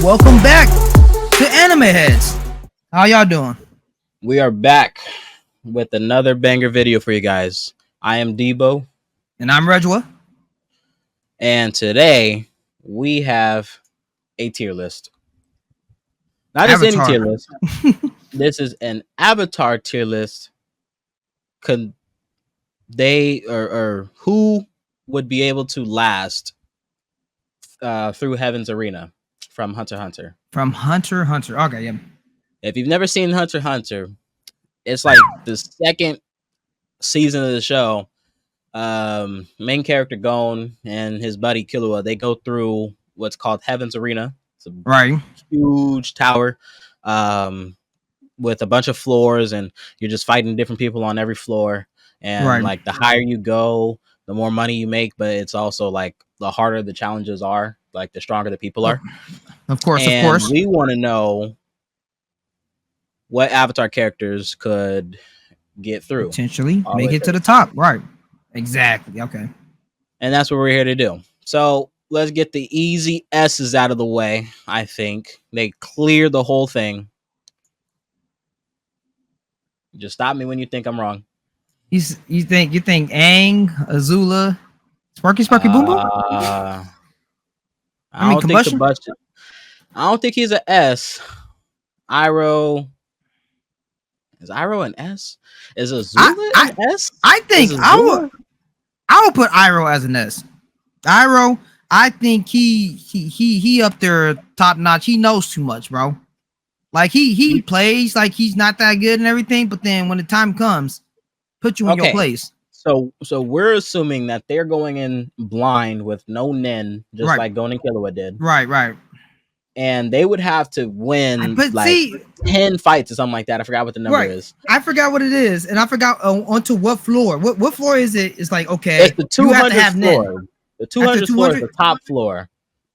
welcome back to Anime Heads. How y'all doing? We are back with another banger video for you guys. I am Deebo. And I'm Reggwh. And today we have a tier list. Not just any tier list. This is an Avatar tier list. Could they or who would be able to last through Heaven's Arena from Hunter x Hunter? From Hunter x Hunter. Okay, yeah. If you've never seen Hunter x Hunter, it's like the second season of the show. Main character Gon and his buddy Killua, they go through what's called Heaven's Arena. It's a huge tower with a bunch of floors, and you're just fighting different people on every floor. And like the higher you go, the more money you make, but it's also like the harder the challenges are, like the stronger the people are. Of course. We want to know what Avatar characters could get through. Potentially make it to the top. Right. Exactly. Okay. And that's what we're here to do. So let's get the easy S's out of the way. I think they clear the whole thing. Just stop me when you think I'm wrong. You think Aang, Azula, Sparky Boom Boom? I don't think he's an S. Iroh. Is Iroh an S? Is Azula an S? I think I would put Iroh as an S. Iroh, I think he up there top notch. He knows too much, bro. Like he plays like he's not that good and everything, but then when the time comes, put you in your place. So we're assuming that they're going in blind with no Nen, just like Gon and Killua did. Right. And they would have to win 10 fights or something like that. I forgot what the number is. I forgot what it is, and I forgot onto what floor. What floor is it? It's like, okay, it's the 200th floor. The 200th floor is the top floor,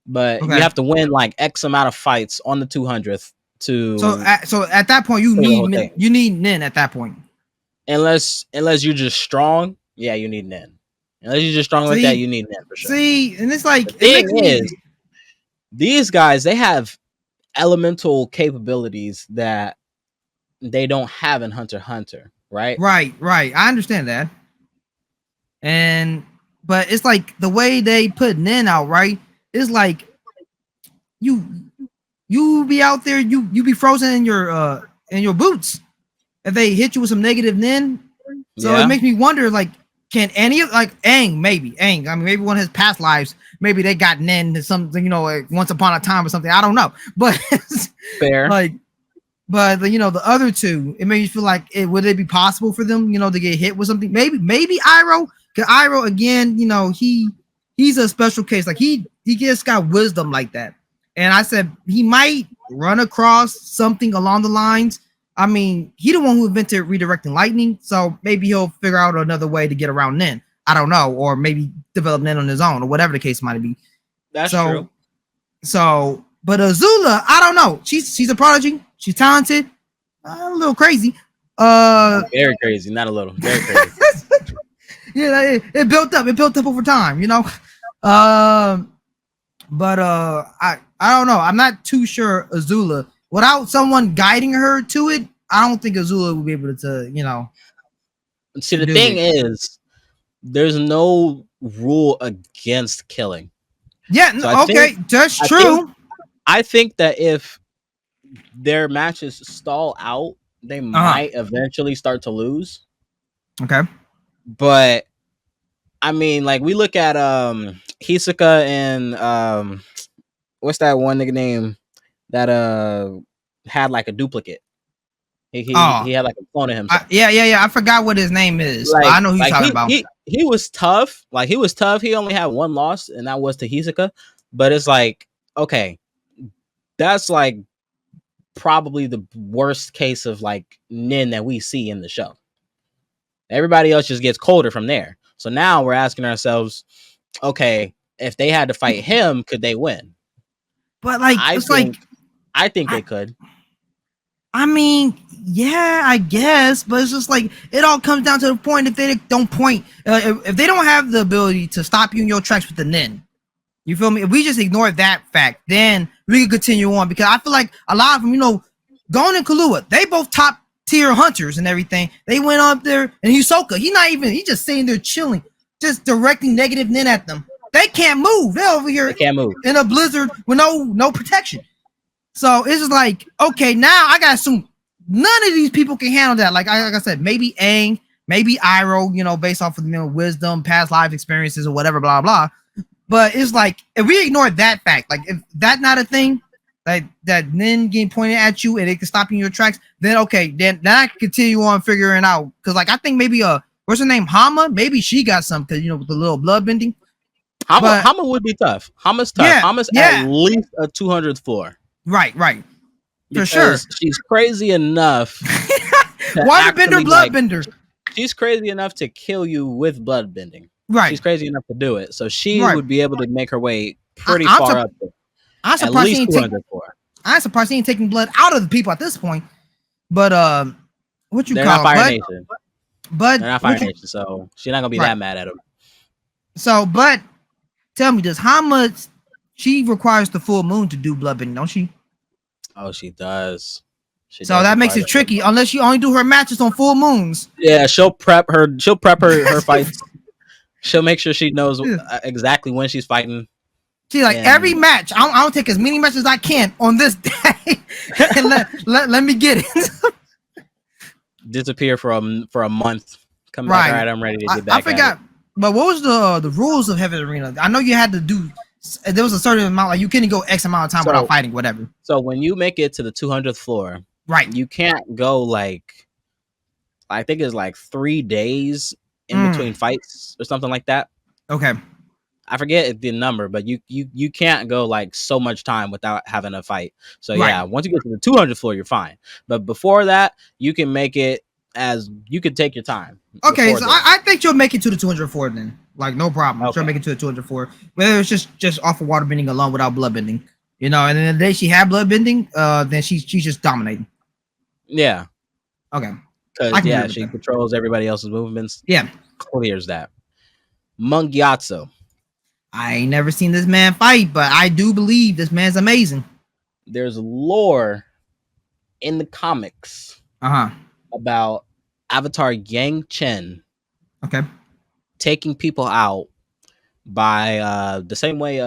but you have to win like X amount of fights on the 200th to. So at that point, you need Nen at that point. Unless you're just strong, yeah, you need Nen. Unless you're just strong like that, you need Nen for sure. See, and it's like the thing is, these guys, they have elemental capabilities that they don't have in Hunter x Hunter, right? Right. I understand that. But it's like the way they put Nen out, right? It's like you be out there, you be frozen in your boots if they hit you with some negative Nen. So it makes me wonder, like, can any of like Aang, maybe Aang? I mean, maybe one of his past lives, maybe they got Nen to something, like once upon a time or something. I don't know, but fair. But the other two, it made you feel like would it be possible for them, to get hit with something? Maybe Iroh, because Iroh again, he's a special case. Like he just got wisdom like that, and I said he might run across something along the lines. I mean, he the one who invented redirecting lightning, so maybe he'll figure out another way to get around Nen. I don't know, or maybe develop Nen on his own, or whatever the case might be. That's true. So, but Azula, I don't know. She's a prodigy. She's talented. A little crazy. Very crazy, not a little. Very crazy. Yeah, it built up. It built up over time, But I don't know. I'm not too sure Azula. Without someone guiding her to it, I don't think Azula will be able to, See, the thing is, there's no rule against killing. Yeah, so that's true. I think that if their matches stall out, they might eventually start to lose. Okay. But, I mean, like, we look at Hisoka and, what's that one nigga name that had like a duplicate. He had like a clone of himself. Yeah. I forgot what his name is. Like, I know who you're talking about. He was tough. Like he was tough. He only had one loss, and that was to Hisoka. But it's like, okay, that's like probably the worst case of like Nen that we see in the show. Everybody else just gets colder from there. So now we're asking ourselves, okay, if they had to fight him, could they win? But like, I think they could. I mean, yeah, I guess, but it's just like it all comes down to the point. If they don't have the ability to stop you in your tracks with the Nen, You feel me? If we just ignore that fact, then we can continue on because I feel like a lot of them, Gon and Killua, they both top tier hunters and everything. They went up there, and Hisoka, he just sitting there chilling, just directing negative nin at them. They can't move. They're over here They can't move. in a blizzard with no protection. So it's just like, okay, now I gotta assume none of these people can handle that. Like I said, maybe Aang, maybe Iroh, based off of wisdom, past life experiences, or whatever, blah blah. But it's like if we ignore that fact, like if that's not a thing, like that Nin getting pointed at you and it can stop you in your tracks, then okay, then I can continue on figuring out. Because like I think maybe what's her name, Hama, maybe she got something, with the little blood bending. Hama would be tough. Hama's tough. Yeah, Hama's yeah. at least a 200th floor. Right. For Because sure. she's crazy enough. Waterbender, bloodbender. She's crazy enough to kill you with bloodbending. Right. She's crazy enough to do it. So she would be able to make her way pretty I'm far up there. I'm at least 200 floor. I'm surprised she ain't taking blood out of the people at this point. But what you They're call not Fire it? Nation. But they're not Fire Nation, so she's not gonna be that mad at him. So, but tell me, how much she requires the full moon to do bloodbending, don't she? Oh, she does. So that makes it tricky unless you only do her matches on full moons. Yeah, she'll prep her fights. She'll make sure she knows exactly when she's fighting. See, like every match, I'll take as many matches as I can on this day, and let me get it. Disappear for a month. Come back. All right, I'm ready to get back. I forgot. But what was the rules of Heaven Arena? I know you had to do. There was a certain amount, like you couldn't go X amount of time without fighting, whatever. So when you make it to the 200th floor, right, you can't go like, I think it's like 3 days in between fights or something like that. Okay. I forget the number, but you can't go like so much time without having a fight. So yeah, once you get to the 200th floor, you're fine. But before that, you can make it as you could take your time. Okay, so I think you'll make it to the 204 then. Like no problem. Okay. She'll make it to the 204. Whether it's just off of water bending alone without blood bending. And then the day she had blood bending, then she's just dominating. Yeah. Okay. Because she controls everybody else's movements. Yeah. Clears that. Mungyatso. I ain't never seen this man fight, but I do believe this man's amazing. There's lore in the comics about Avatar Yang Chen taking people out by the same way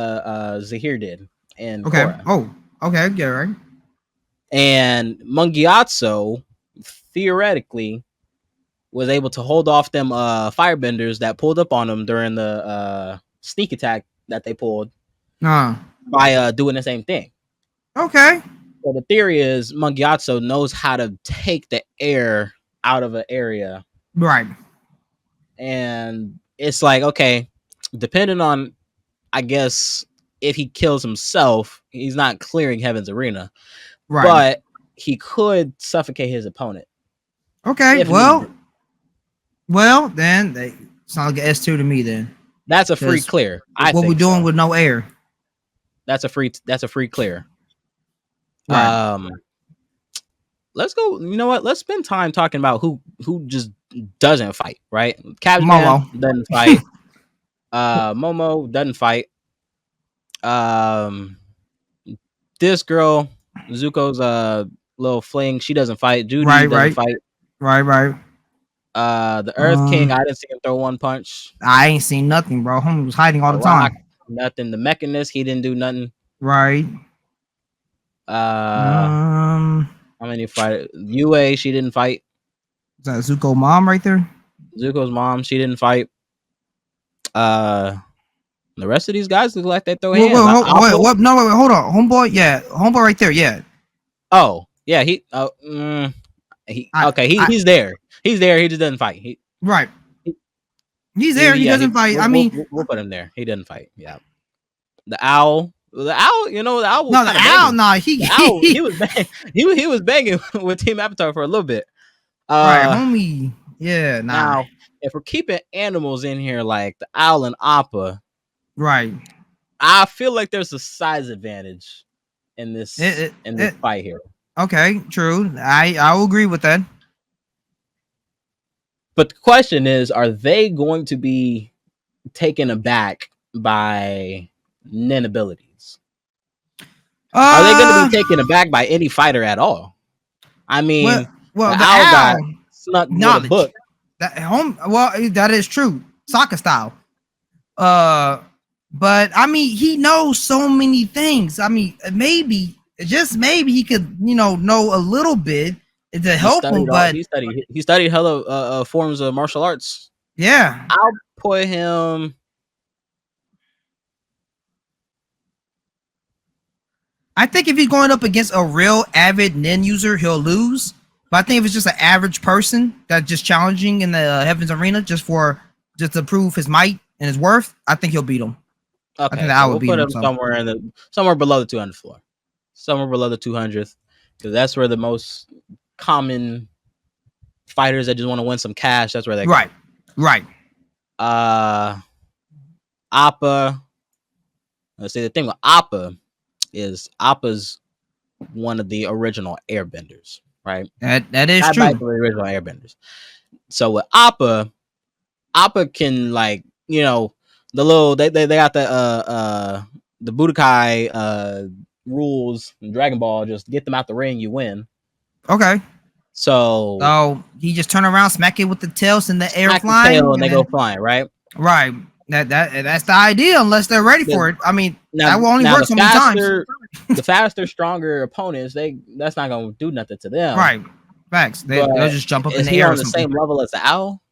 Zahir did. And Korra. Oh, okay, yeah, right. And Mungyatso theoretically was able to hold off them firebenders that pulled up on him during the sneak attack that they pulled by doing the same thing. Okay. So the theory is Mungyatso knows how to take the air out of an area. Right. And it's like, okay, depending on, I guess, if he kills himself, he's not clearing Heaven's Arena. Right. But he could suffocate his opponent. Okay, well, then they sound like an S2 to me then. That's a free clear. What we're doing with no air. That's a free clear. Right. Let's go. You know what? Let's spend time talking about who just doesn't fight, right? Captain Momo doesn't fight. Momo doesn't fight. This girl, Zuko's little fling, she doesn't fight. Judy doesn't fight. Right. The Earth King, I didn't see him throw one punch. I ain't seen nothing, bro. Homie was hiding all the time. Nothing. The Mechanist, he didn't do nothing. Right. How many fighters? Yue, she didn't fight. Is that Zuko's mom right there? Zuko's mom, she didn't fight. The rest of these guys look like they throw hands. Wait, hold on. Homeboy, yeah. Homeboy right there, yeah. Oh, yeah, he's there. He's there, he just doesn't fight. He's there, he doesn't fight. We'll put him there. He doesn't fight. Yeah. The owl, the owl he was banging with Team Avatar for a little bit. Right, homie. Yeah, Now, if we're keeping animals in here like the owl and Appa, right, I feel like there's a size advantage in this fight here. Okay, true. I will agree with that. But the question is, are they going to be taken aback by nin abilities? Are they going to be Uh, taken aback by any fighter at all? I well, mean, the the owl got owl snuck with a knowledge book. that home. Well, that is true, soccer style. Uh, but I mean, he knows so many things. I mean, maybe just maybe he could, know a little bit to He help him. studied all. But He studied hella forms of martial arts. yeah, I'll put him. I think if he's going up against a real avid Nin user, he'll lose. But I think if it's just an average person that's just challenging in the Heavens Arena just to prove his might and his worth, I think he'll beat him. I think Okay, that I so would we'll beat put him. him So somewhere below the 200 floor, somewhere below the 200th, because that's where the most common fighters that just want to win some cash. That's where they right, go. right. Appa. Let's see. The thing with Appa is Appa's one of the original Airbenders, right? That is Tied back true. to the original Airbenders. So with Appa can the little they got the Budokai rules in Dragon Ball. Just get them out the ring, you win. Okay. So He just turn around, smack it with the tails in the air smack the flying, tail and and they then go flying, right? right. That's the idea, unless they're ready for it. I mean, that will only Now work so many times. the faster, stronger opponents, that's not gonna do nothing to them. Right. Facts. But They'll just jump up in is the he air or on the something. same level as the owl?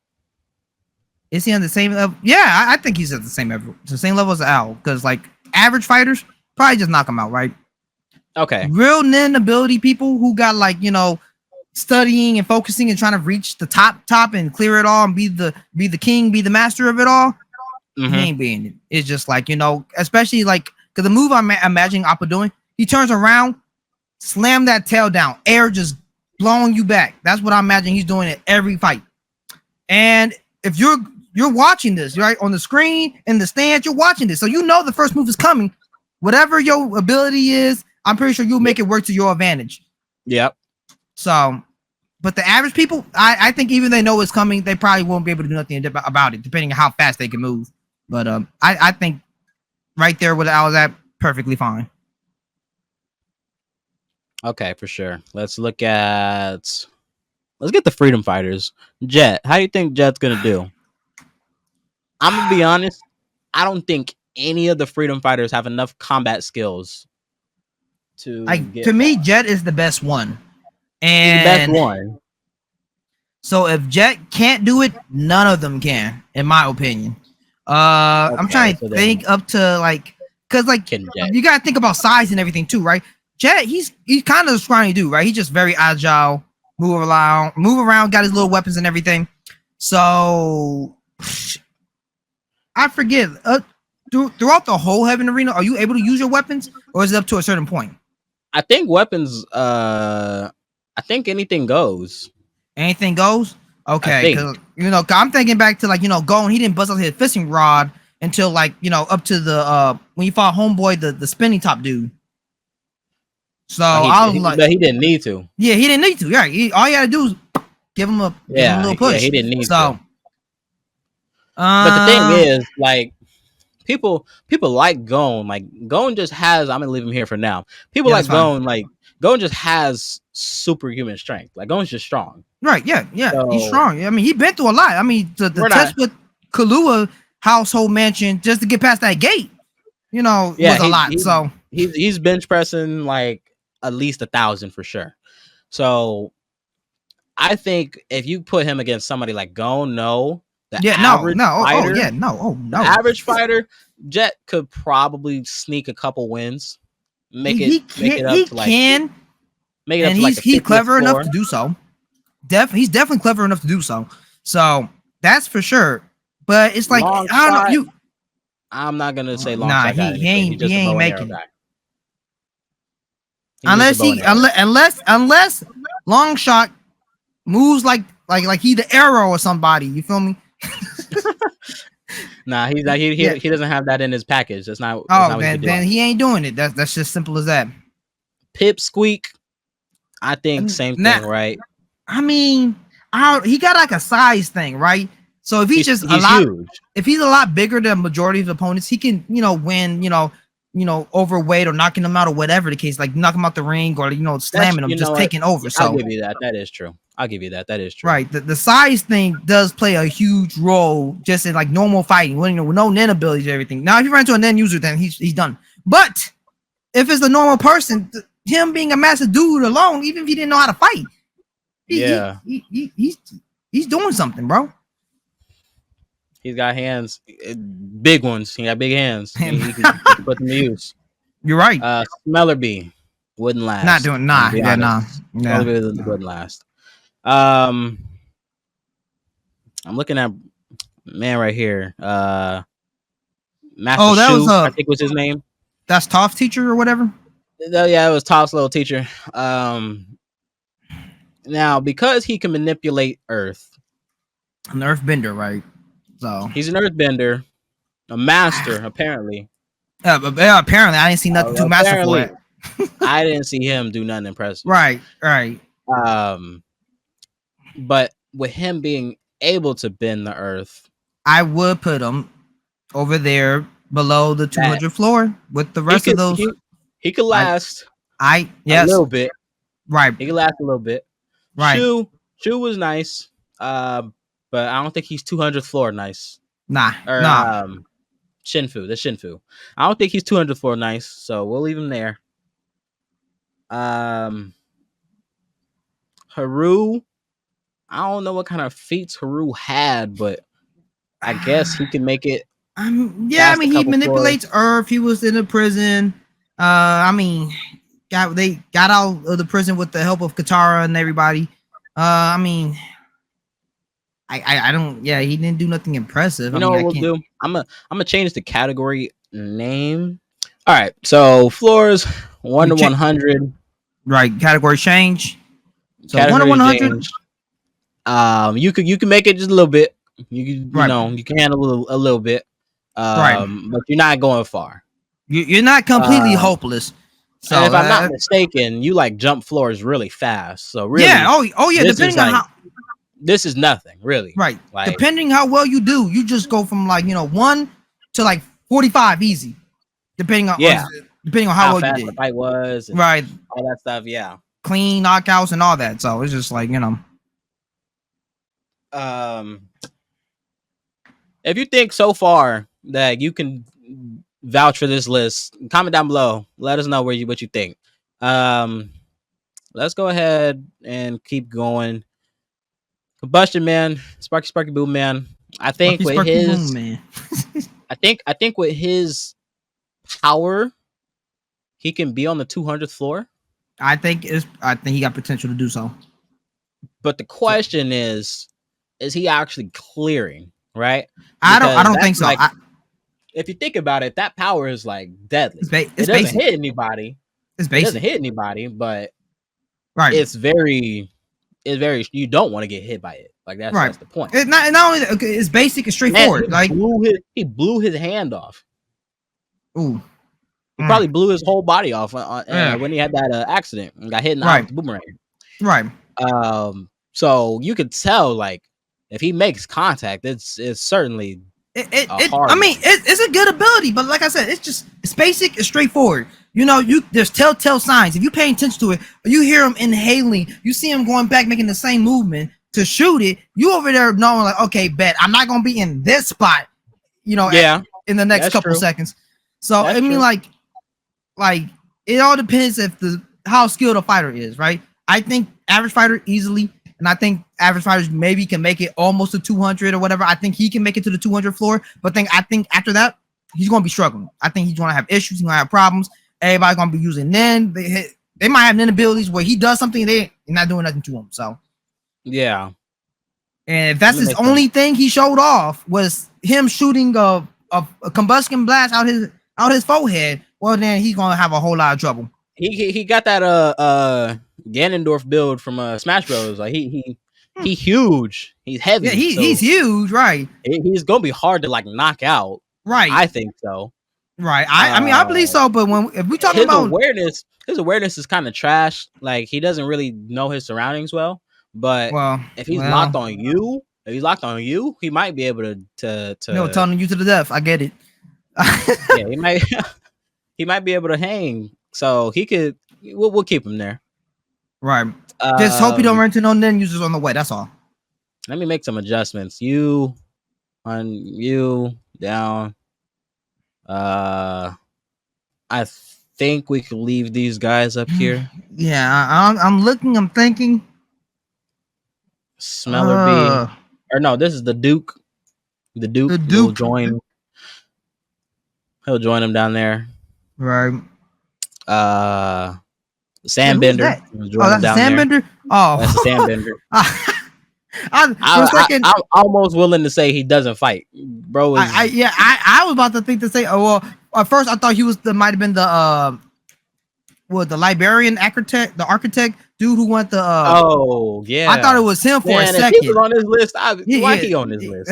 Is he on the same level? Yeah, I think he's at the same level as the owl. Because like average fighters probably just knock him out, right? Okay. Real Nin ability people who got like studying and focusing and trying to reach the top and clear it all and be the king, be the master of it all. Mm-hmm. He ain't being it. It's just like especially like because the move I'm imagining Appa doing, he turns around, slam that tail down, air just blowing you back. That's what I imagine he's doing at every fight. And if you're watching this right on the screen in the stands, you're watching this, so the first move is coming. Whatever your ability is, I'm pretty sure you'll make it work to your advantage. Yep. So, but the average people, I think even they know it's coming, they probably won't be able to do nothing about it, depending on how fast they can move. But I think right there where I was at, perfectly fine. Okay, for sure. Let's get the Freedom Fighters. Jet, how do you think Jet's gonna do? I'm gonna be honest. I don't think any of the Freedom Fighters have enough combat skills to me, Jet is the best one. And he's the best one. So if Jet can't do it, none of them can, in my opinion. I'm trying to think up to like, because like you gotta think about size and everything too, right? Jet, he's kind of a scrawny dude, right? He's just very agile, move around, got his little weapons and everything. So I forget. Throughout the whole Heaven Arena, are you able to use your weapons, or is it up to a certain point? I think weapons. I think anything goes. Anything goes. Okay, because I'm thinking back to like Gon. He didn't bust out his fishing rod until like up to the when you fought Homeboy, the spinning top dude. So he didn't need to. Yeah, he didn't need to. Yeah, all you had to do is give him a little push. Yeah, he didn't need to. But the thing is, like, people like Gon. Like Gon just has. I'm gonna leave him here for now. People like Gon. Like Gon just has superhuman strength. Like Gon's just strong. Right? Yeah. So, he's strong. I mean, he been through a lot. I mean, the test with Kahlua household mansion just to get past that gate, was a lot. So he's bench pressing like at least 1,000 for sure. So I think if you put him against somebody like Gon, average fighter, Jet could probably sneak a couple wins, make it up to he's clever enough to do so. He's definitely clever enough to do so. So that's for sure. But it's like I don't know. I'm not gonna say long shot. He ain't making it. Unless long shot moves like he the arrow or somebody. You feel me? Nah, he doesn't have that in his package. That's not. Then he ain't doing it. That's just simple as that. Pipsqueak, I think same thing, right? I mean, he got like a size thing, right? So if he's a lot bigger than majority of the opponents, he can win overweight or knocking them out or whatever the case, like knocking them out the ring or That's slamming them, you know just what? taking over. I'll So give you that. That is true. I'll give you that. That is true. right, the size thing does play a huge role just in like normal fighting, with no nin abilities and everything. Now if you run into a nin user, then he's done. But if it's the normal person, him being a massive dude alone, even if he didn't know how to fight, Yeah, he's doing something, bro. he's got hands, big ones. He got big hands. He can put them to use. You're right. Smeller Bee wouldn't Not last. doing I'm gonna nah, be yeah, honest. nah, Smeller yeah. Bee wouldn't last. Um, I'm looking at man right here. Master Oh, that was Shu, I think was his name. that's Toph teacher or whatever. Oh, yeah, it was Toph's little teacher. Now because he can manipulate Earth, An earthbender, right? So he's an Earthbender, a master apparently. yeah, apparently I didn't see nothing too masterful Apparently, at. I didn't see him do nothing impressive. Right. Um, but with him being able to bend the Earth, I would put him over there below the 200 floor with the rest of those. He could last yes, a little bit. right, He could last a little bit. right. Shu was nice. But I don't think he's 200th floor nice. Nah. Shinfu, the Shinfu. I don't think he's 200th floor nice, so we'll leave him there. Haru, I don't know what kind of feats Haru had, but I guess he can make it. Yeah, I mean he manipulates Earth. He was in a prison. They got out of the prison with the help of Katara and everybody. I don't. Yeah, he didn't do nothing impressive. You know what we'll do? I'm gonna change the category name. All right, so floors 1 to 100. Right, category change. So 1 to 100. You can make it just a little bit. You can handle a little bit. But you're not going far. You're not completely hopeless. So and if I'm not mistaken, you like jump floors really fast. So really, yeah. Oh yeah. Depending on how. This is nothing really. Right. Like, depending how well you do, you just go from 1 to 45 easy. Depending on how well fast you did. The fight was. Right. All that stuff. Yeah. Clean knockouts and all that. So it's just if you think so far that you can vouch for this list, comment down below. Let us know what you think. Let's go ahead and keep going. Combustion Man, Sparky Boom Man. I think with his I think with his power, he can be on the 200th floor. I think he got potential to do so. But the question is he actually clearing, right? Because I don't think so. If you think about it, that power is deadly. It doesn't hit anybody. It's basic. It doesn't hit anybody, but right. It's very you don't want to get hit by it. That's the point. It's not only it's basic and straightforward. He blew his hand off. Ooh. He probably blew his whole body off when he had that accident and got hit in the eye with the boomerang. Right. So you could tell if he makes contact, it's certainly it's a good ability, but like I said, it's basic and straightforward. There's telltale signs. If you pay attention to it, you hear him inhaling, you see him going back, making the same movement to shoot it. You over there knowing okay, bet I'm not gonna be in this spot. In the next couple seconds. So that's it all depends how skilled a fighter is, right? I think average fighter easily. And I think average fighters maybe can make it almost to 200 or whatever. I think he can make it to the 200 floor. But I think after that, he's going to be struggling. I think he's going to have issues. He's going to have problems. Everybody's going to be using Nin. They might have Nin abilities where he does something, they're not doing nothing to him. So, yeah. And if that's his only thing he showed off was him shooting a combustion blast out his forehead, well, then he's going to have a whole lot of trouble. He got that Ganondorf build from Smash Bros. He huge. He's heavy. Yeah, he's huge, right? He's gonna be hard to knock out. Right. I think so. Right. I believe so, but if we talking about his awareness is kind of trash. He doesn't really know his surroundings well. But if he's locked on you, he might be able to telling you to the death. I get it. Yeah, he might. he might be able to hang. So he could. We'll keep him there. Right. Just hope you don't Um, run into no nin users on the way. That's all. let me make some adjustments. You on you down. Uh, I think we can leave these guys up here. Yeah, I'm looking. I'm thinking. Smeller B, Uh, or no, this is the Duke. The the Duke will Duke. join. He'll join him down there. Right. Uh, Wait, who's Sandbender that? will Oh, join him that's a down there. sandbender. That's a Oh, Sandbender. for a second, I'm almost willing to say he doesn't fight. Bro is I was about to think to say. Oh well, at first I thought he was the might have been the the Liberian architect, the architect dude who went the oh I thought it yeah. was him for a Man, if he was second. on this list, why Yeah, he on this list?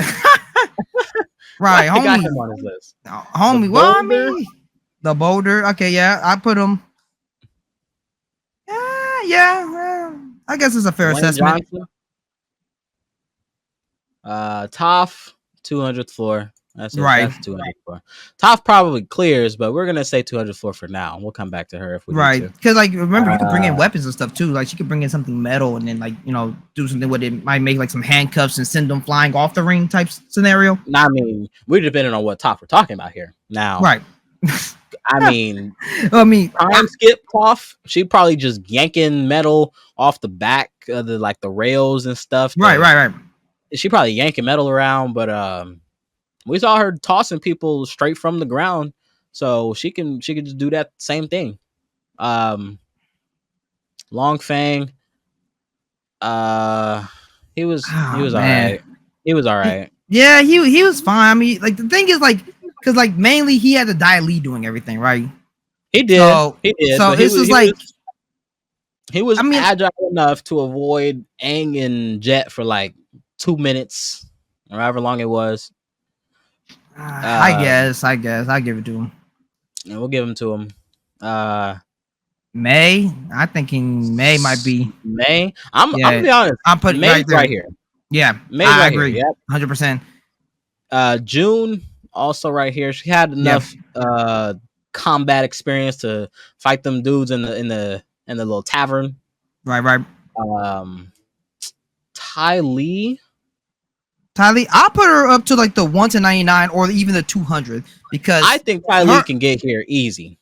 Why right, I got homie, him on his list? The homie. Well, I Boulder, mean, the boulder. Okay, yeah, I put him. Yeah. I guess it's a fair Dwayne assessment. Johnson, Toph, 200th floor. That's it. Right, That's 200th floor. Toph probably clears, but we're gonna say 200th floor for now. We'll come back to her if we need right. to. Because like, remember, you could bring in Uh, weapons and stuff too. Like, she could bring in something metal and then like do something with it. Might make like some handcuffs and send them flying off the ring type scenario. I mean, we're depending on what Toph we're talking about here. Now, Right. I mean, I mean, time skip Toph, she probably just yanking metal off the back of the rails and stuff. right. She probably yanking metal around, but we saw her tossing people straight from the ground, so she can just do that same thing. Long Fang, he was Oh all right. man. He was all right. Yeah, he was fine. I mean, like the thing is like, because like mainly he had to die lead doing everything, right? He did, So but this was like, he was I mean, agile enough to avoid Aang and Jet for like 2 minutes, or however long it was. I Um, guess I give it to him. and we'll give him to him. May, I'm thinking May might be. May. I'm gonna Yeah, be honest. I'm putting May's right there. right here. Yeah, May's I right here. agree, Yep. 100%. June also right here. She had enough combat experience to fight them dudes in the little tavern. Right. Ty Lee. Tylee, I'll put her up to like the 1 to 99 or even the 200 because I think Ty Lee can get here easy.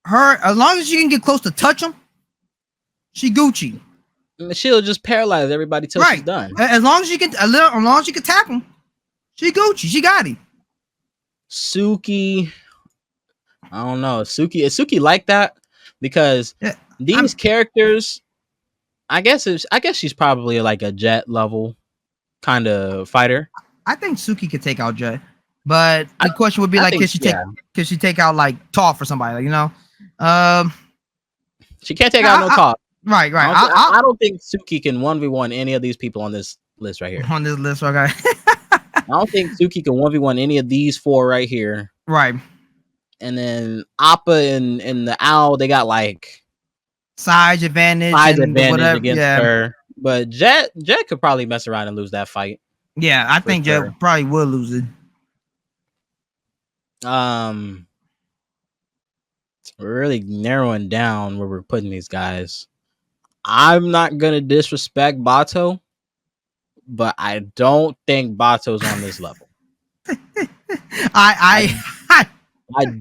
Her, as long as she can get close to touch him, she Gucci. She'll just paralyze everybody till she's done. As long as she can, as long as she can tap him, she Gucci. She got it. Suki, I don't know. Is Suki like that? Because these characters, I guess she's probably like a Jet level kind of fighter. I think Suki could take out Jet, but the question would be like, can she take out like Toph or somebody? Like, she can't take out no Toph. Right. I don't think Suki can 1v1 any of these people on this list right here. On this list, okay. I don't think Suki can 1v1 any of these four right here. Right. And then Appa and the Owl, they got like size advantage against her. But Jet could probably mess around and lose that fight. Yeah, I think Jet probably will lose it. We're really narrowing down where we're putting these guys. I'm not gonna disrespect Bato, but I don't think Bato's on this level. I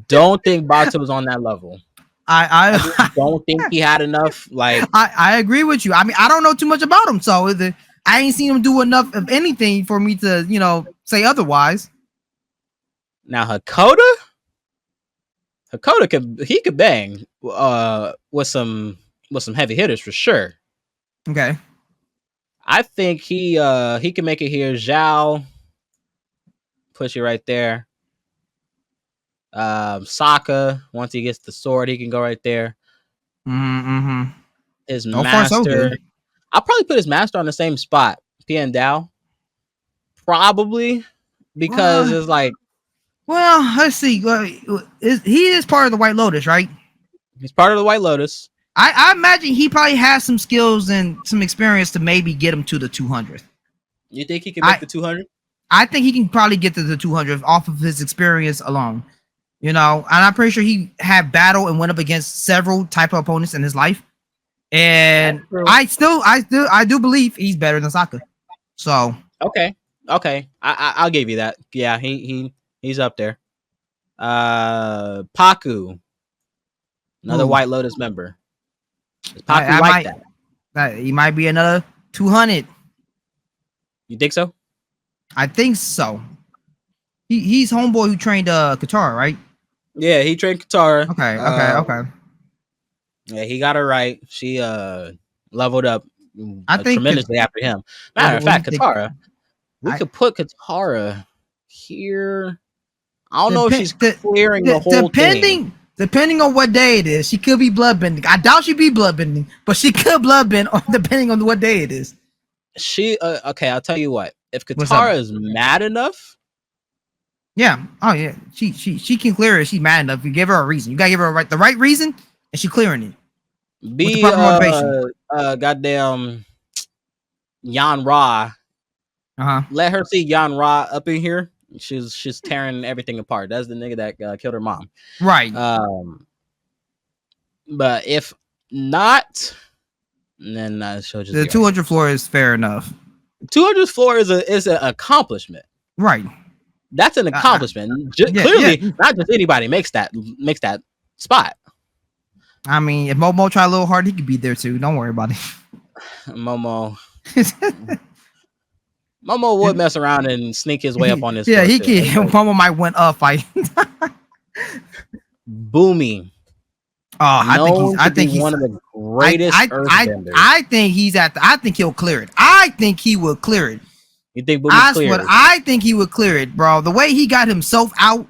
don't think Bato's on that level. I don't think he had enough. Like, I agree with you. I mean, I don't know too much about him, so I ain't seen him do enough of anything for me to say otherwise. Now Hakoda could bang with some heavy hitters for sure. Okay. I think he can make it here. Zhao, push it right there. Sokka, once he gets the sword, he can go right there. Mm-hmm. His master, I'll probably put his master on the same spot. Pian Dao, probably, because it's like. Well, let's see. He is part of the White Lotus, right? He's part of the White Lotus. I imagine he probably has some skills and some experience to maybe get him to the 200. You think he can make the 200? I think he can probably get to the 200 off of his experience alone. You know, and I'm pretty sure he had battle and went up against several type of opponents in his life. That's And true. I do believe he's better than Sokka. So Okay, okay, I'll give you that. Yeah, he's up there. Paku, another who White Lotus member. Is Paku I like might that? he might be another 200. You think so? I think so. He's homeboy who trained Katara, right? Yeah, he trained Katara. Okay. Yeah, he got her right. She leveled up I think tremendously after him. Matter of what do you fact, think? Katara, we I could put Katara here. I don't know if she's dep- de- clearing the whole thing. depending on what day it is, she could be bloodbending. I doubt she'd be bloodbending, but she could bloodbend depending on what day it is. She okay, I'll tell you what. If What's up? Katara is mad enough, Yeah. Oh yeah. She can clear it. She's mad enough. You give her a reason. You gotta give her the right reason, and she clearing it with the be proper motivation. goddamn Yan Ra. Uh huh. Let her see Yan Ra up in here. She's tearing everything apart. That's the nigga that killed her mom. Right. Um, but if not, then she'll just The be right 200 here. floor is fair enough. 200th floor is an accomplishment. Right. That's an accomplishment. Clearly, not just anybody makes that spot. I mean, if Momo try a little hard, he could be there too. Don't worry about it. Momo would mess around and sneak his way up on this. Yeah, floor he too. can. Momo might win a fight. Boomy. Oh, I think he's one of the greatest earthbenders. I think he's I think he'll clear it. I think he will clear it. You think Boomy's clear? I think he would clear it, bro. The way he got himself out,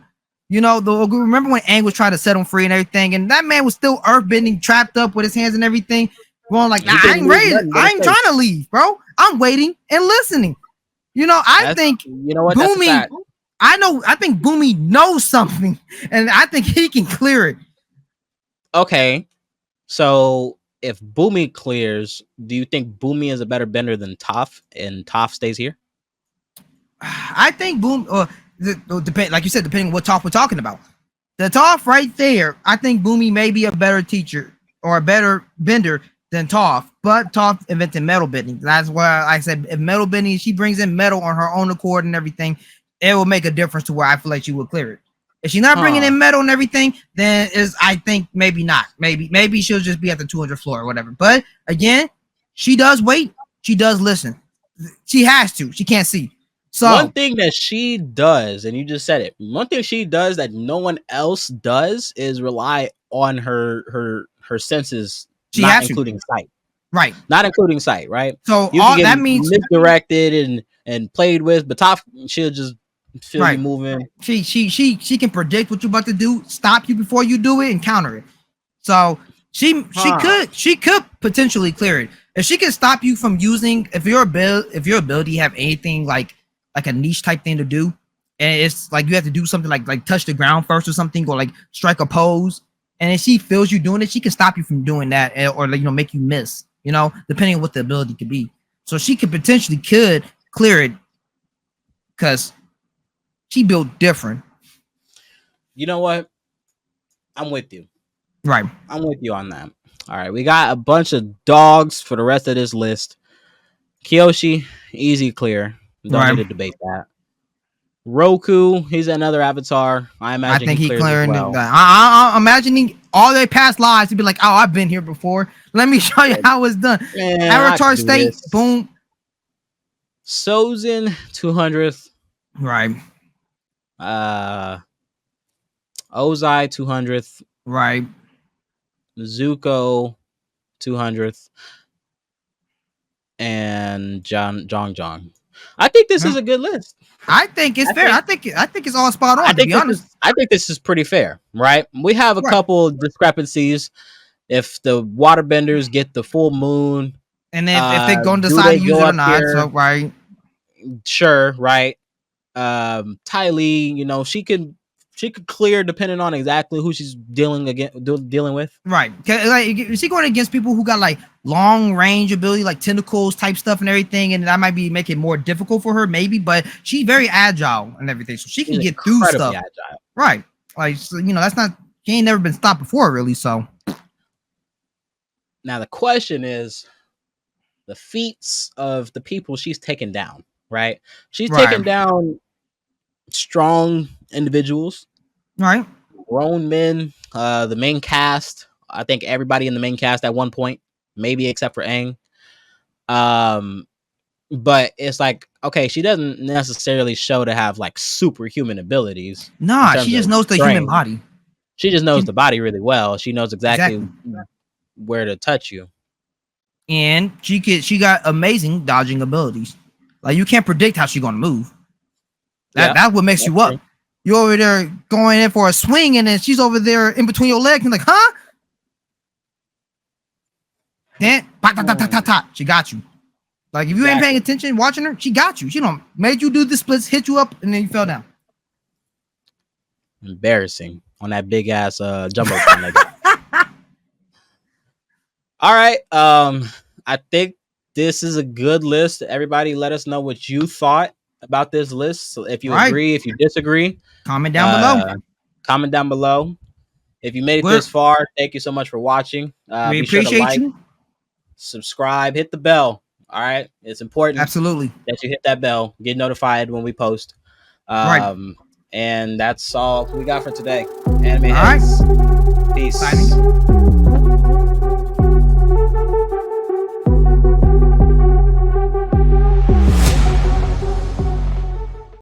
you know, remember when Aang was trying to set him free and everything, and that man was still earthbending, trapped up with his hands and everything. Going like, nah, I ain't ready. I ain't trying to leave, bro. I'm waiting and listening. You know, I think you know what, Boomy. I think Boomy knows something, and I think he can clear it. Okay, so if Boomy clears, do you think Boomy is a better bender than Toph, and Toph stays here? I think like you said, depending on what Toph we're talking about. The Toph right there, I think Boomy may be a better teacher or a better bender than Toph, but Toph invented metal bending. That's why I said if metal bending, she brings in metal on her own accord and everything, it will make a difference to where I feel like she will clear it. If she's not bringing in metal and everything, then I think maybe not. Maybe she'll just be at the 200 floor or whatever. But again, she does wait. She does listen. She has to. She can't see. So one thing that she does, and you just said it, one thing she does that no one else does is rely on her senses, not including sight. Right. Not including sight, right? So all that means misdirected and played with, but Toph, she'll just feel you moving. She can predict what you're about to do, stop you before you do it, and counter it. So she could potentially clear it. If she can stop you from using, if your ability have anything like a niche type thing to do, and it's like you have to do something like touch the ground first or something, or like strike a pose, and if she feels you doing it, she can stop you from doing that, or like, you know, make you miss, you know, depending on what the ability could be. So she could potentially clear it because she built different. You know what? I'm with you. Right. I'm with you on that. All right, we got a bunch of dogs for the rest of this list. Kyoshi, easy clear. Don't need to debate that. Roku, he's another Avatar. I imagine he clearing well. I'm imagining all their past lives to be like, oh, I've been here before. Let me show you how it's done. Avatar State, boom. Sozin, 200th. Right. Ozai, 200th. Right. Zuko, 200th. And Jong. I think this is a good list. I think it's fair. I think it's all spot on. To be honest, I think this is pretty fair, right? We have a couple discrepancies. If the waterbenders get the full moon, and if they're going to decide to use it or not, so right, sure, right. Ty Lee, you know, she could clear depending on exactly who she's dealing with. Right. Like, is she going against people who got like long range ability, like tentacles type stuff and everything, and that might be making it more difficult for her, maybe. But she's very agile and everything, so she can get through stuff. Agile. Right. Like, so, that's not. She ain't never been stopped before, really. So Now the question is the feats of the people she's taken down, right? She's taken right, down strong individuals, right. grown men, the main cast. I think everybody in the main cast at one point, maybe except for Aang. Um, but it's like, okay, she doesn't necessarily show to have like superhuman abilities in Nah, terms she of just knows the human strength. body. She just knows She the body really well. She knows exactly exactly, where to touch you. and she got amazing dodging abilities. Like you can't predict how she's gonna move. Yeah, That's what makes that's you up. true. You over there going in for a swing, and then she's over there in between your legs, and like, huh? Then, ta ta ta ta ta ta. She got you. Like if you ain't paying Exactly. attention, watching her, she got you. She don't made you do the splits, hit you up, and then you fell down. Embarrassing on that big ass jumbotron leg. All right. I think this is a good list. Everybody, let us know what you thought about this list. So if you All right, agree, if you disagree, comment down below. uh, comment down below. If you made it We're, this far, thank you so much for watching. we Be sure to appreciate like, you. subscribe, hit the bell. All right, it's important Absolutely. that you hit that bell, get notified when we post. Right. Um, and that's all we got for today. Anime All right. heads, peace. Signing.